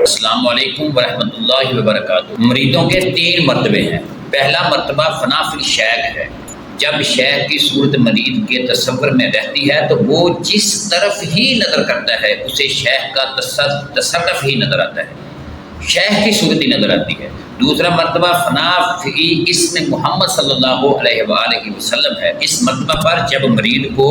السلام علیکم ورحمۃ اللہ وبرکاتہ۔ مریدوں کے 3 مرتبے ہیں۔ پہلا مرتبہ فنا فی الشیخ ہے۔ جب شیخ کی صورت مرید کے تصور میں رہتی ہے تو وہ جس طرف ہی نظر کرتا ہے اسے شیخ کا تصرف ہی نظر آتا ہے، شیخ کی صورت ہی نظر آتی ہے۔ دوسرا مرتبہ فنا فی اسم محمد صلی اللہ علیہ وآلہ وسلم ہے۔ اس مرتبہ پر جب مرید کو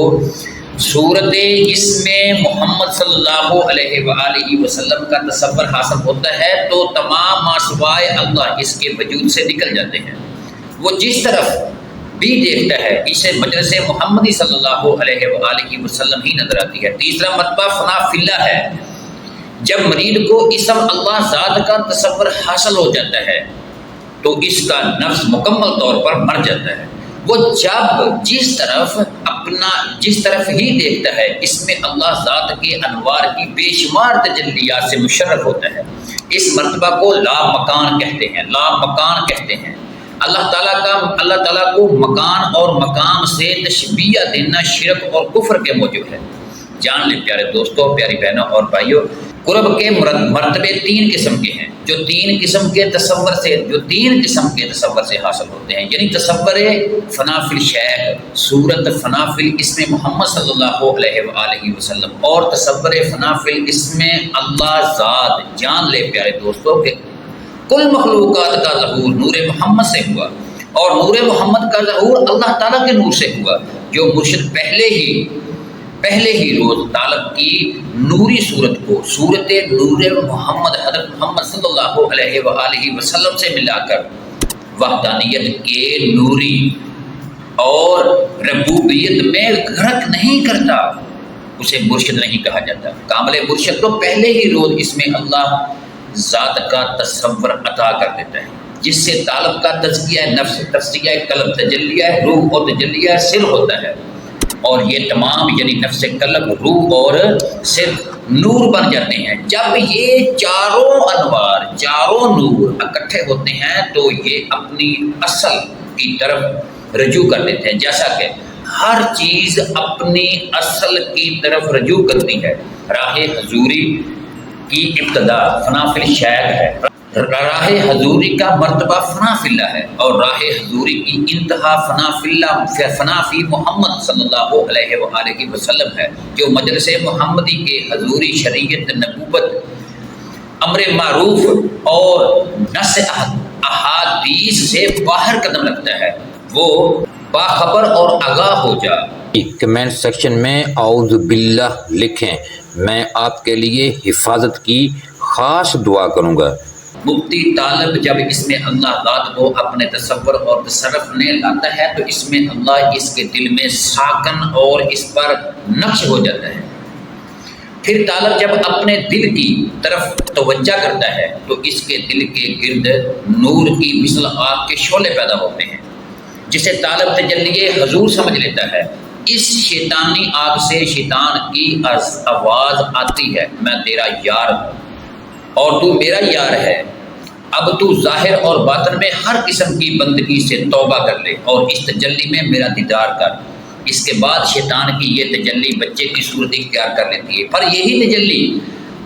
صورت اسم محمد صلی اللہ علیہ وآلہ وسلم کا تصور حاصل ہوتا ہے تو تمام ما سوائے اللہ اس کے وجود سے نکل جاتے ہیں۔ وہ جس طرف بھی دیکھتا ہے اسے مجلس محمدی صلی اللہ علیہ وآلہ وسلم ہی نظر آتی ہے۔ تیسرا مرتبہ فنا فی اللہ ہے۔ جب مرید کو اسم اللہ ذات کا تصور حاصل ہو جاتا ہے تو اس کا نفس مکمل طور پر مر جاتا ہے۔ وہ جب جس طرف ہی دیکھتا ہے اس میں اللہ ذات کے انوار کی بے شمار تجلیات سے مشرف ہوتا ہے۔ اس مرتبہ کو لا مکان کہتے ہیں، لا مکان کہتے ہیں۔ اللہ تعالیٰ کو مکان اور مقام سے تشبیہ دینا شرک اور کفر کے موجب ہے۔ جان لیں پیارے دوستوں، پیاری بہنوں اور بھائیوں، قرب کے مرتبے 3 قسم کے ہیں جو 3 قسم کے تصور سے حاصل ہوتے ہیں، یعنی تصور فنا فی الشیخ، صورت فنا فی اسم محمد صلی اللہ علیہ وآلہ وسلم، اور تصور فنا فی اسم اللہ ذات۔ جان لے پیارے دوستوں کہ کل مخلوقات کا ظہور نور محمد سے ہوا، اور نور محمد کا ظہور اللہ تعالیٰ کے نور سے ہوا، جو مرشد پہلے ہی روز طالب کی نوری صورت کو صورت نور محمد حضرت محمد صلی اللہ علیہ وآلہ وسلم سے ملا کر وحدانیت کے نوری اور ربوبیت میں غرق نہیں کرتا، اسے مرشد نہیں کہا جاتا۔ کامل مرشد تو پہلے ہی روز اس میں اللہ ذات کا تصور عطا کر دیتا ہے، جس سے طالب کا تزکیہ نفس، تزکیہ قلب، تجلیہ روح اور تجلیہ سر ہوتا ہے، اور یہ تمام یعنی نفس قلب، روح اور سر نور بن جاتے ہیں۔ جب یہ چاروں انوار، چاروں نور اکٹھے ہوتے ہیں تو یہ اپنی اصل کی طرف رجوع کر دیتے ہیں، جیسا کہ ہر چیز اپنی اصل کی طرف رجوع کرتی ہے۔ راہ حضوری کی ابتدا فنا فی الشیخ ہے، راہ حضوری کا مرتبہ فنا فی اللہ ہے، اور راہ حضوری کی انتہا فنا فی محمد صلی اللہ علیہ وآلہ وسلم ہے، جو مجلس محمدی کے حضوری، شریعت، نبوت، امر معروف اور نص احادیث سے باہر قدم رکھتا ہے، وہ باخبر اور آگاہ ہو جا۔ کمنٹ سیکشن میں اعوذ باللہ لکھیں، میں آپ کے لیے حفاظت کی خاص دعا کروں گا۔ مفتی طالب جب اس میں اللہ ذات کو اپنے تصور اور تصرف میں لاتا ہے تو اس میں اللہ اس کے دل میں ساکن اور اس پر نقش ہو جاتا ہے۔ پھر طالب جب اپنے دل کی طرف توجہ کرتا ہے تو اس کے دل کے گرد نور کی مثل آگ کے شعلے پیدا ہوتے ہیں، جسے طالب تجلی حضور سمجھ لیتا ہے۔ اس شیطانی آگ سے شیطان کی آواز آتی ہے، میں تیرا یار ہوں اور تو میرا یار ہے، اب تو ظاہر اور باطن میں ہر قسم کی بندگی سے توبہ کر لے اور اس تجلی میں میرا دیدار کر۔ اس کے بعد شیطان کی یہ تجلی بچے کی صورت اختیار کر لیتی ہے، پر یہی تجلی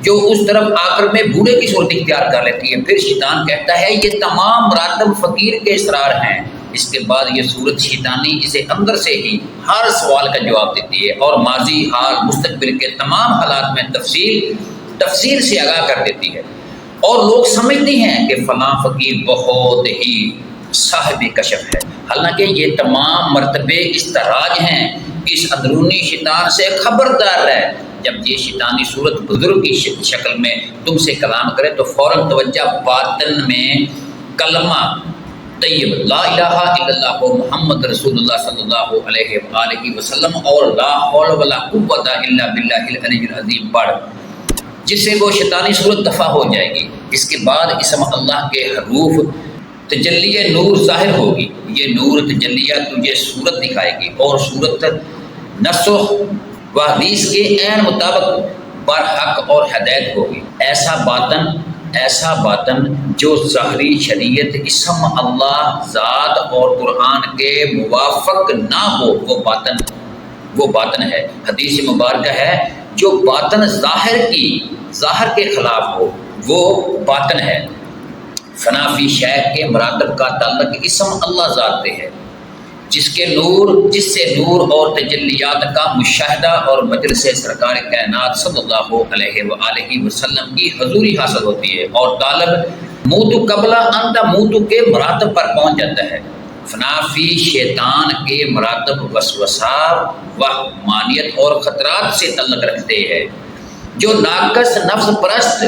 جو اس طرف آ کر میں بوڑھے کی صورت اختیار کر لیتی ہے، پھر شیطان کہتا ہے یہ تمام مراتب فقیر کے اسرار ہیں۔ اس کے بعد یہ صورت شیطانی اسے اندر سے ہی ہر سوال کا جواب دیتی ہے اور ماضی، حال، مستقبل کے تمام حالات میں تفصیل سے آگاہ کر دیتی ہے، اور لوگ سمجھتے ہیں کہ فلاں فقیر بہت ہی صاحب کشف ہے، حالانکہ یہ تمام مرتبے استراج ہیں۔ اس اندرونی شیطان سے خبردار رہ، جب یہ شیطانی صورت بزرگ کی شکل میں تم سے کلام کرے تو فوراً توجہ باطن میں کلمہ طیب لا الہ الا اللہ محمد رسول اللہ صلی اللہ علیہ وآلہ وسلم اور لا حول ولا قوت الا باللہ العلی العظیم پڑھ، جس سے وہ شیطانی صورت دفع ہو جائے گی۔ اس کے بعد اسم اللہ کے حروف تجلی نور ظاہر ہوگی، یہ نور تجلیہ تجھے صورت دکھائے گی، اور صورت نسخ و حدیث کے عین مطابق برحق اور ہدایت ہوگی۔ ایسا باطن جو ظاہری شریعت، اسم اللہ ذات اور قرآن کے موافق نہ ہو، وہ باطن ہے۔ حدیث مبارکہ ہے جو باطن ظاہر کے خلاف ہو وہ باطن ہے۔ فنا فی شیخ کے مراتب کا تعلق اسم اللہ ذات سے ہے، جس سے نور اور تجلیات کا مشاہدہ اور مجلس سرکار کائنات صلی اللہ علیہ وآلہ وسلم کی حضوری حاصل ہوتی ہے، اور طالب موتو قبلہ انت موتو کے مراتب پر پہنچ جاتا ہے۔ فنافی شیطان کے مراتب وسوسہ، وہمانیت اور خطرات سے تعلق رکھتے ہیں، جو ناقص نفس پرست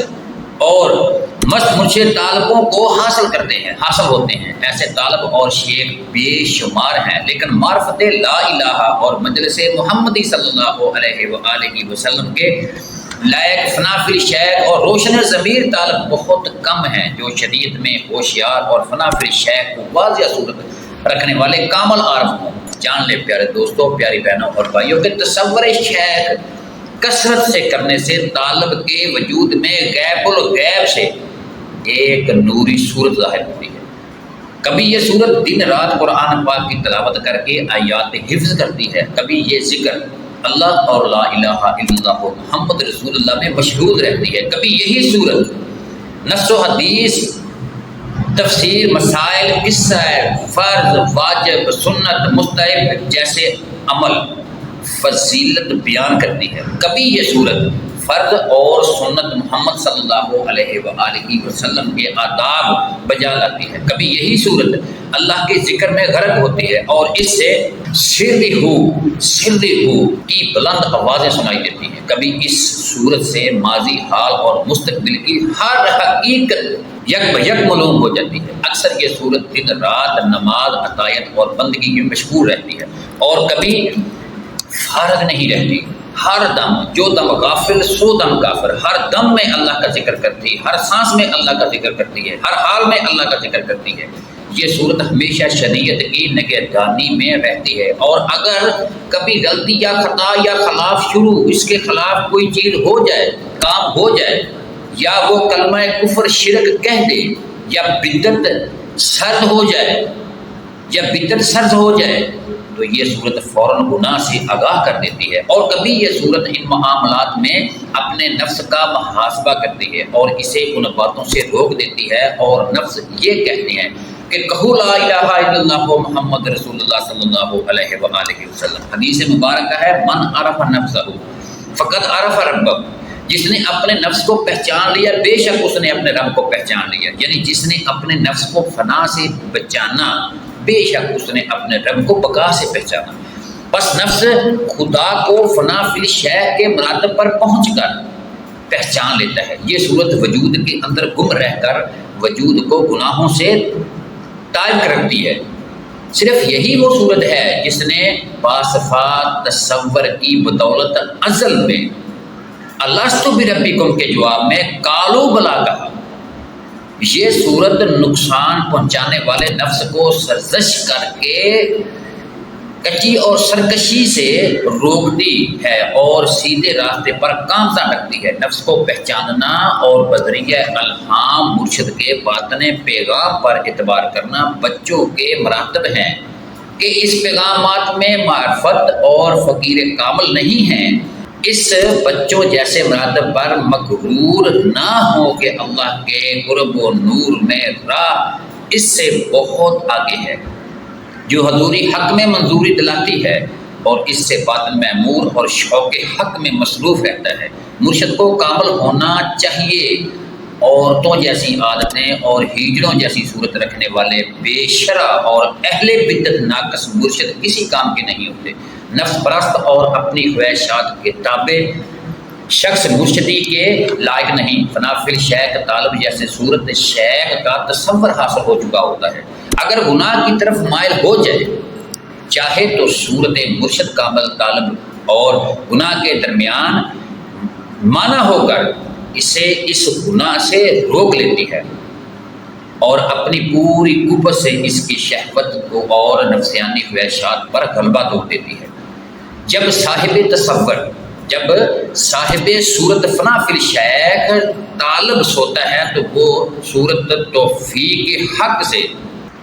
اور مست مرشد طالبوں کو حاصل ہوتے ہیں۔ ایسے طالب اور شیخ بے شمار ہیں، لیکن معرفت لا الہ اور مجلس محمدی صلی اللہ علیہ وآلہ وسلم کے لائق فنافی شیخ اور روشن ضمیر طالب بہت کم ہیں، جو شریعت میں ہوشیار اور فنافی شیخ کو واضح صورت رکھنے والے کامل عارف ہوں۔ جان لے پیارے دوستوں، پیاری بہنوں اور بھائیوں کے تصور شیخ کثرت سے کرنے سے طالب کے وجود میں غیب الغیب سے ایک نوری صورت ظاہر ہوتی ہے۔ کبھی یہ صورت دن رات قرآن پاک کی تلاوت کر کے آیات حفظ کرتی ہے، کبھی یہ ذکر اللہ اور لا الہ الا اللہ محمد رسول اللہ میں مشغول رہتی ہے، کبھی یہی صورت نص و حدیث، تفسیر، مسائل، قصہ، فرض، واجب، سنت، مستحب جیسے عمل فضیلت بیان کرتی ہے، کبھی یہ صورت فرض اور سنت محمد صلی اللہ علیہ وآلہ وسلم کے آداب بجا لاتی ہے، کبھی یہی صورت اللہ کے ذکر میں غرق ہوتی ہے اور اس سے سری ہو کی بلند آوازیں سنائی دیتی ہیں، کبھی اس صورت سے ماضی، حال اور مستقبل کی ہر حقیقت یک معلوم ہو جاتی ہے۔ اکثر یہ صورت دن رات نماز، عطایت اور بندگی میں مشغول رہتی ہے، اور کبھی فارغ نہیں رہتی۔ ہر دم، جو دم غافل سو دم کافر، ہر دم میں اللہ کا ذکر کرتی ہے، ہر سانس میں اللہ کا ذکر کرتی ہے، ہر حال میں اللہ کا ذکر کرتی ہے۔ یہ صورت ہمیشہ شریعت کی نگہدانی میں رہتی ہے، اور اگر کبھی غلطی یا خطا یا خلاف شروع، اس کے خلاف کوئی چیز ہو جائے، کام ہو جائے، یا وہ کلمہ کفر شرک کہہ دے، یا بدعت سرد ہو جائے، تو یہ صورت فوراً گناہ سے آگاہ کر دیتی ہے۔ اور کبھی یہ صورت ان معاملات میں اپنے نفس کا محاسبہ کرتی ہے اور اسے ان باتوں سے روک دیتی ہے، اور نفس یہ کہتے ہیں کہ کہو لا الہ الا اللہ محمد رسول اللہ صلی اللہ علیہ وآلہ وسلم۔ حدیث مبارکہ ہے، من عرف نفسہ فقد عرف ربہ، جس نے اپنے نفس کو پہچان لیا بے شک اس نے اپنے رب کو پہچان لیا، یعنی جس نے اپنے نفس کو فنا سے بچانا بے شک اس نے اپنے رب کو بقا سے پہچانا۔ بس نفس خدا کو فنا فی الشیخ کے مراتب پر پہنچ کر پہچان لیتا ہے۔ یہ صورت وجود کے اندر گم رہ کر وجود کو گناہوں سے طائب رکھتی ہے۔ صرف یہی وہ صورت ہے جس نے باصفات تصور کی بدولت ازل میں الستو بربکم کے جواب میں قالوا بلا کہا۔ یہ صورت نقصان پہنچانے والے نفس کو سرزش کر کے کچی اور سرکشی سے روکتی ہے اور سیدھے راستے پر گامزن رکھتی ہے۔ نفس کو پہچاننا اور بذریعہ الہام مرشد کے باطن پیغام پر اعتبار کرنا بچوں کے مراتب ہیں کہ اس پیغامات میں معرفت اور فقیر کامل نہیں ہیں۔ اس بچوں جیسے مراتب پر مغرور نہ ہو کہ اللہ کے قرب و نور میں راہ اس سے بہت آگے ہے، جو حضوری حق میں منظوری دلاتی ہے اور اس سے باطن معمور اور شوق حق میں مصروف رہتا ہے۔ مرشد کو کامل ہونا چاہیے۔ عورتوں جیسی عادتیں اور ہیجڑوں جیسی صورت رکھنے والے بے شرع اور اہل بدعت ناقص مرشد کسی کام کے نہیں ہوتے۔ نفس پرست اور اپنی خواہشات کے تابع شخص مرشدی کے لائق نہیں۔ فنافل شیخ طالب جیسے صورت شیخ کا تصور حاصل ہو چکا ہوتا ہے۔ اگر گناہ کی طرف مائل ہو جائے، چاہے تو صورت مرشد کامل طالب اور گناہ کے درمیان مانا ہو کر اسے اس گناہ سے روک لیتی ہے اور اپنی پوری قوت سے اس کی شہوت کو اور نفسیانی خواہشات پر غلبہ توڑ دیتی ہے۔ جب صاحب صورت فنا فی الشیخ طالب سوتا ہے تو وہ صورت توفیق حق سے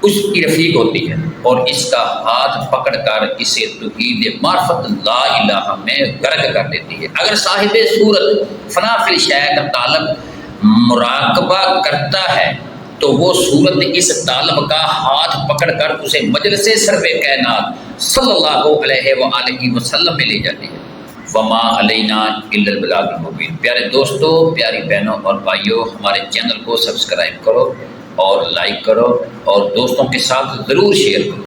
اس کی رفیق ہوتی ہے اور اس کا ہاتھ پکڑ کر اسے توحید معرفت لا الہ میں غرق کر دیتی ہے۔ اگر صاحب صورت فنا فی الشیء کا طالب مراقبہ کرتا ہے تو وہ صورت اس طالب کا ہاتھ پکڑ کر اسے مجلس سرور کائنات صلی اللہ علیہ وآلہ وسلم میں لے جاتی ہے۔ وما علینا الا البلاغ المبین۔ پیارے دوستو، پیاری بہنوں اور بھائیوں، ہمارے چینل کو سبسکرائب کرو اور لائک کرو اور دوستوں کے ساتھ ضرور شیئر کرو۔